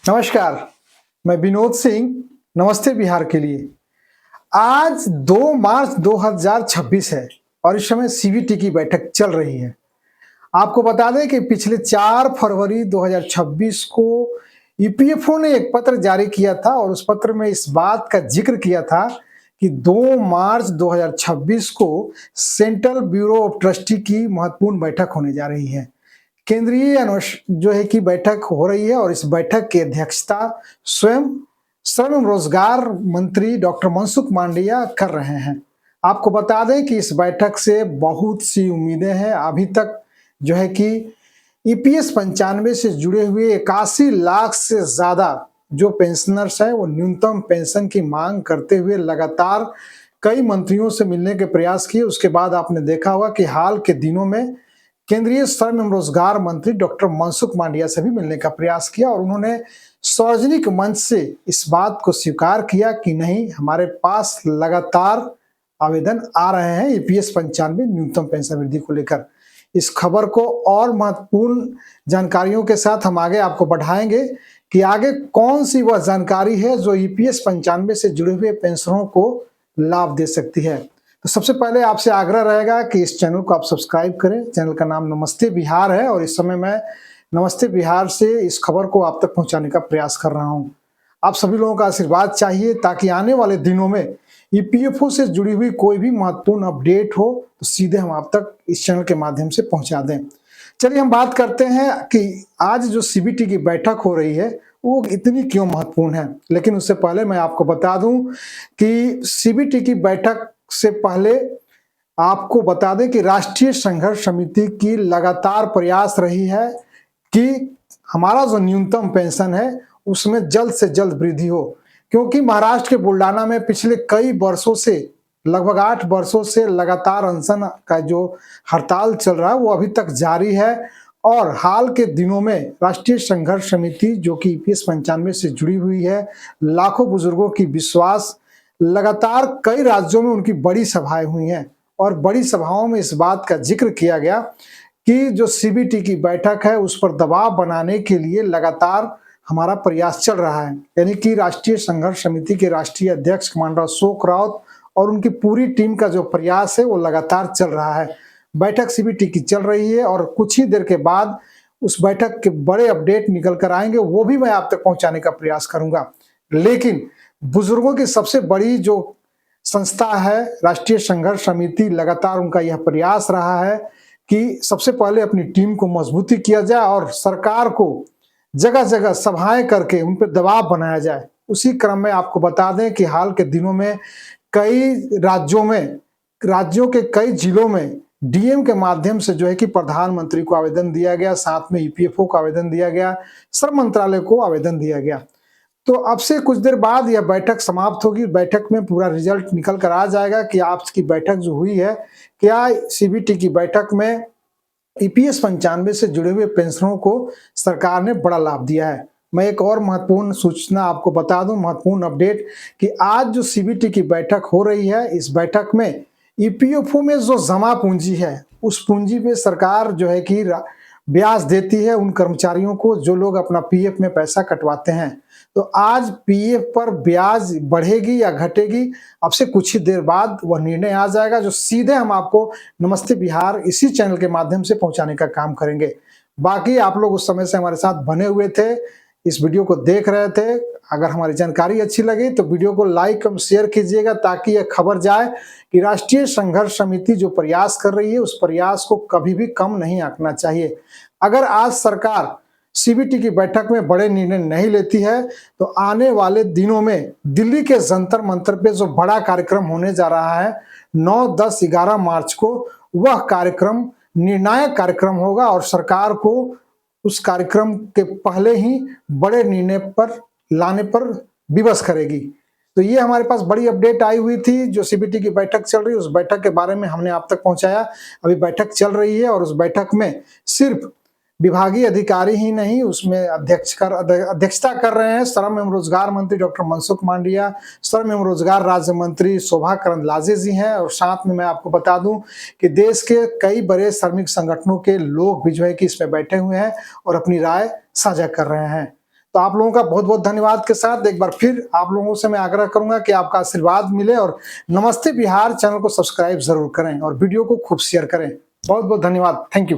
नमस्कार, मैं विनोद सिंह। नमस्ते बिहार के लिए। आज 2 मार्च 2026 है और इस समय सीबीटी की बैठक चल रही है। आपको बता दें कि पिछले 4 फरवरी 2026 को ईपीएफओ ने एक पत्र जारी किया था और उस पत्र में इस बात का जिक्र किया था कि 2 मार्च 2026 को सेंट्रल ब्यूरो ऑफ ट्रस्टी की महत्वपूर्ण बैठक होने जा रही है। केंद्रीय जो है कि बैठक हो रही है और इस बैठक की अध्यक्षता स्वयं श्रम एवं रोजगार मंत्री डॉक्टर मनसुख मांडविया कर रहे हैं। आपको बता दें कि इस बैठक से बहुत सी उम्मीदें हैं। अभी तक जो है कि ईपीएस 95 से जुड़े हुए 81 लाख से ज्यादा जो पेंशनर्स हैं वो न्यूनतम पेंशन की मांग करते हुए लगातार कई मंत्रियों से मिलने के प्रयास किए। उसके बाद आपने देखा होगा कि हाल के दिनों में केंद्रीय श्रम एवं रोजगार मंत्री डॉक्टर मनसुख मांडविया से भी मिलने का प्रयास किया और उन्होंने सार्वजनिक मंच से इस बात को स्वीकार किया कि नहीं, हमारे पास लगातार आवेदन आ रहे हैं ईपीएस 95 न्यूनतम पेंशन वृद्धि को लेकर। इस खबर को और महत्वपूर्ण जानकारियों के साथ हम आगे आपको बढ़ाएंगे कि आगे कौन सी वह जानकारी है जो ईपीएस 95 से जुड़े हुए पेंशनरों को लाभ दे सकती है। तो सबसे पहले आपसे आग्रह रहेगा कि इस चैनल को आप सब्सक्राइब करें। चैनल का नाम नमस्ते बिहार है और इस समय मैं नमस्ते बिहार से इस खबर को आप तक पहुंचाने का प्रयास कर रहा हूं। आप सभी लोगों का आशीर्वाद चाहिए ताकि आने वाले दिनों में ईपीएफओ से जुड़ी हुई कोई भी महत्वपूर्ण अपडेट हो तो सीधे हम आप तक इस चैनल के माध्यम से पहुंचा दें। चलिए हम बात करते हैं कि आज जो सीबीटी की बैठक हो रही है वो इतनी क्यों महत्वपूर्ण है। लेकिन उससे पहले मैं आपको बता दूं कि सीबीटी की बैठक से पहले आपको बता दें कि राष्ट्रीय संघर्ष समिति की लगातार प्रयास रही है कि हमारा जो न्यूनतम पेंशन है उसमें जल्द से जल्द वृद्धि हो, क्योंकि महाराष्ट्र के बुल्डाना में पिछले कई वर्षों से लगभग 8 वर्षों से लगातार अनशन का जो हड़ताल चल रहा है वो अभी तक जारी है। और हाल के दिनों में राष्ट्रीय संघर्ष समिति जो कि ईपीएस 95 से जुड़ी हुई है, लाखों बुजुर्गों की विश्वास, लगातार कई राज्यों में उनकी बड़ी सभाएं हुई हैं और बड़ी सभाओं में इस बात का जिक्र किया गया कि जो सीबीटी की बैठक है उस पर दबाव बनाने के लिए लगातार हमारा प्रयास चल रहा है। यानी कि राष्ट्रीय संघर्ष समिति के राष्ट्रीय अध्यक्ष कमांडर अशोक रावत और उनकी पूरी टीम का जो प्रयास है वो लगातार चल रहा है। बैठक सीबीटी की चल रही है और कुछ ही देर के बाद उस बैठक के बड़े अपडेट निकल कर आएंगे, वो भी मैं आप तक पहुंचाने का प्रयास करूंगा। लेकिन बुजुर्गों की सबसे बड़ी जो संस्था है राष्ट्रीय संघर्ष समिति, लगातार उनका यह प्रयास रहा है कि सबसे पहले अपनी टीम को मजबूती किया जाए और सरकार को जगह जगह सभाएं करके उन पर दबाव बनाया जाए। उसी क्रम में आपको बता दें कि हाल के दिनों में कई राज्यों के कई जिलों में डीएम के माध्यम से जो है कि प्रधानमंत्री को आवेदन दिया गया, साथ में ईपीएफओ को आवेदन दिया गया, श्रम मंत्रालय को आवेदन दिया गया। तो अब से कुछ देर बाद यह बैठक समाप्त होगी। बैठक में पूरा रिजल्ट निकल कर आ जाएगा कि आज की बैठक जो हुई है, क्या सीबीटी की बैठक में ईपीएस 95 से जुड़े हुए पेंशनरों को सरकार ने बड़ा लाभ दिया है। मैं एक और महत्वपूर्ण सूचना आपको बता दूं, महत्वपूर्ण अपडेट, कि आज जो सीबीटी की बैठक हो रही है, इस बैठक में ईपीएफओ में जो जमा पूंजी है उस पूंजी पे सरकार जो है कि ब्याज देती है उन कर्मचारियों को जो लोग अपना पीएफ में पैसा कटवाते हैं। तो आज पीएफ पर ब्याज बढ़ेगी या घटेगी, अब से कुछ ही देर बाद वह निर्णय आ जाएगा, जो सीधे हम आपको नमस्ते बिहार इसी चैनल के माध्यम से पहुंचाने का काम करेंगे। बाकी आप लोग उस समय से हमारे साथ बने हुए थे, इस वीडियो को देख रहे थे। अगर हमारी जानकारी अच्छी लगी तो वीडियो को लाइक और शेयर कीजिएगा ताकि यह खबर जाए कि राष्ट्रीय संघर्ष समिति जो प्रयास कर रही है उस प्रयास को कभी भी कम नहीं आंकना चाहिए। अगर आज सरकार सीबीटी की बैठक में बड़े निर्णय नहीं लेती है तो आने वाले दिनों में दिल्ली के जंतर मंतर पे जो बड़ा कार्यक्रम होने जा रहा है 9, 10, 11 मार्च को, वह कार्यक्रम निर्णायक कार्यक्रम होगा और सरकार को उस कार्यक्रम के पहले ही बड़े निर्णय पर लाने पर विवश करेगी। तो ये हमारे पास बड़ी अपडेट आई हुई थी। जो सीबीटी की बैठक चल रही है उस बैठक के बारे में हमने आप तक पहुंचाया। अभी बैठक चल रही है और उस बैठक में सिर्फ विभागीय अधिकारी ही नहीं, उसमें अध्यक्षता कर रहे हैं श्रम एवं रोजगार मंत्री डॉक्टर मनसुख मांडविया, श्रम एवं रोजगार राज्य मंत्री शोभा करंदलाजे जी हैं और साथ में मैं आपको बता दूं कि देश के कई बड़े श्रमिक संगठनों के लोग भी जो है कि इसमें बैठे हुए हैं और अपनी राय साझा कर रहे हैं। तो आप लोगों का बहुत बहुत धन्यवाद के साथ एक बार फिर आप लोगों से मैं आग्रह करूंगा कि आपका आशीर्वाद मिले और नमस्ते बिहार चैनल को सब्सक्राइब जरूर करें और वीडियो को खूब शेयर करें। बहुत बहुत धन्यवाद। Thank you.